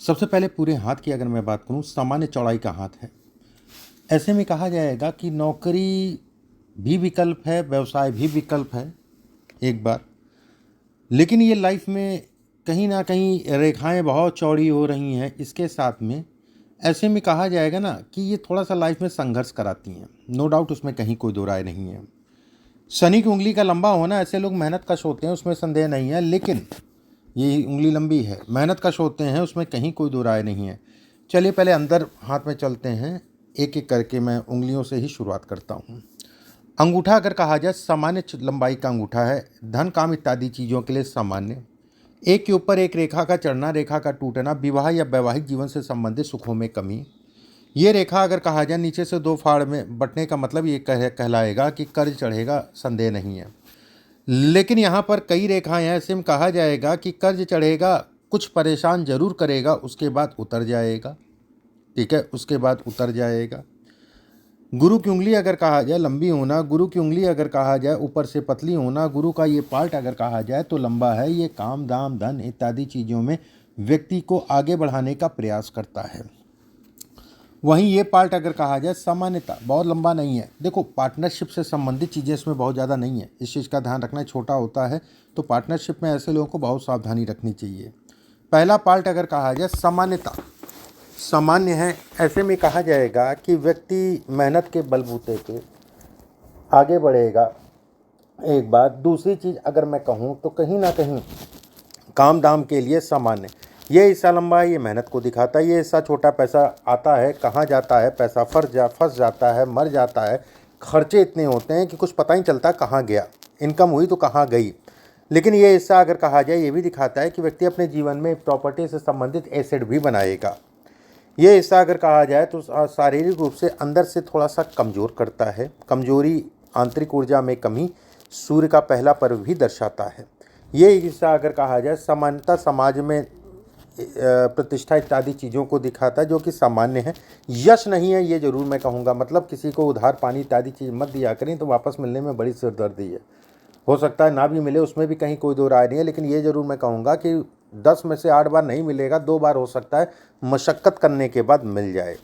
सबसे पहले पूरे हाथ की अगर मैं बात करूं, सामान्य चौड़ाई का हाथ है। ऐसे में कहा जाएगा कि नौकरी भी विकल्प है, व्यवसाय भी विकल्प है एक बार। लेकिन ये लाइफ में कहीं ना कहीं रेखाएं बहुत चौड़ी हो रही हैं इसके साथ में। ऐसे में कहा जाएगा ना कि ये थोड़ा सा लाइफ में संघर्ष कराती हैं। नो डाउट, उसमें कहीं कोई दो राय नहीं है। शनि की उंगली का लंबा होना, ऐसे लोग मेहनत कश होते हैं, उसमें संदेह नहीं है। लेकिन ये उंगली लंबी है, मेहनत कश होते हैं, उसमें कहीं कोई दो राय नहीं है। चलिए पहले अंदर हाथ में चलते हैं, एक एक करके मैं उंगलियों से ही शुरुआत करता हूँ। अंगूठा अगर कहा जाए, सामान्य लंबाई का अंगूठा है। धन काम इत्यादि चीज़ों के लिए सामान्य। एक के ऊपर एक रेखा का चढ़ना, रेखा का टूटना, विवाह या वैवाहिक जीवन से संबंधित सुखों में कमी। ये रेखा अगर कहा जाए नीचे से दो फाड़ में बंटने का मतलब ये कहलाएगा कि कर्ज चढ़ेगा, संदेह नहीं है। लेकिन यहाँ पर कई रेखाएं हैं, ऐसे में कहा जाएगा कि कर्ज चढ़ेगा, कुछ परेशान जरूर करेगा, उसके बाद उतर जाएगा। ठीक है, उसके बाद उतर जाएगा। गुरु की उंगली अगर कहा जाए लंबी होना, गुरु की उंगली अगर कहा जाए ऊपर से पतली होना, गुरु का ये पार्ट अगर कहा जाए तो लंबा है। ये काम दाम धन इत्यादि चीज़ों में व्यक्ति को आगे बढ़ाने का प्रयास करता है। वहीं ये पार्ट अगर कहा जाए सामान्यता, बहुत लंबा नहीं है। देखो, पार्टनरशिप से संबंधित चीज़ें इसमें बहुत ज़्यादा नहीं है, इस चीज़ का ध्यान रखना। छोटा होता है तो पार्टनरशिप में ऐसे लोगों को बहुत सावधानी रखनी चाहिए। पहला पार्ट अगर कहा जाए सामान्यता, सामान्य है। ऐसे में कहा जाएगा कि व्यक्ति मेहनत के बलबूते पे आगे बढ़ेगा। एक बात, दूसरी चीज़ अगर मैं कहूँ तो कहीं ना कहीं काम दाम के लिए सामान्य। ये हिस्सा लंबा है, ये मेहनत को दिखाता है। ये हिस्सा छोटा, पैसा आता है, कहाँ जाता है, पैसा फंस जाता है, मर जाता है। खर्चे इतने होते हैं कि कुछ पता ही चलता कहाँ गया, इनकम हुई तो कहाँ गई। लेकिन ये हिस्सा अगर कहा जाए, ये भी दिखाता है कि व्यक्ति अपने जीवन में प्रॉपर्टी से संबंधित एसेट भी बनाएगा। ये हिस्सा अगर कहा जाए तो शारीरिक रूप से अंदर से थोड़ा सा कमज़ोर करता है। कमजोरी, आंतरिक ऊर्जा में कमी, सूर्य का पहला पर्व भी दर्शाता है। ये हिस्सा अगर कहा जाए सामान्यता, समाज में प्रतिष्ठा इत्यादि चीज़ों को दिखाता है, जो कि सामान्य है। यश नहीं है, ये जरूर मैं कहूँगा। मतलब किसी को उधार पानी इत्यादि चीज़ मत दिया करें, तो वापस मिलने में बड़ी सिरदर्दी है। हो सकता है ना भी मिले, उसमें भी कहीं कोई दो राय नहीं है। लेकिन ये जरूर मैं कहूँगा कि 10 में से 8 बार नहीं मिलेगा, 2 बार हो सकता है मशक्क़त करने के बाद मिल जाए।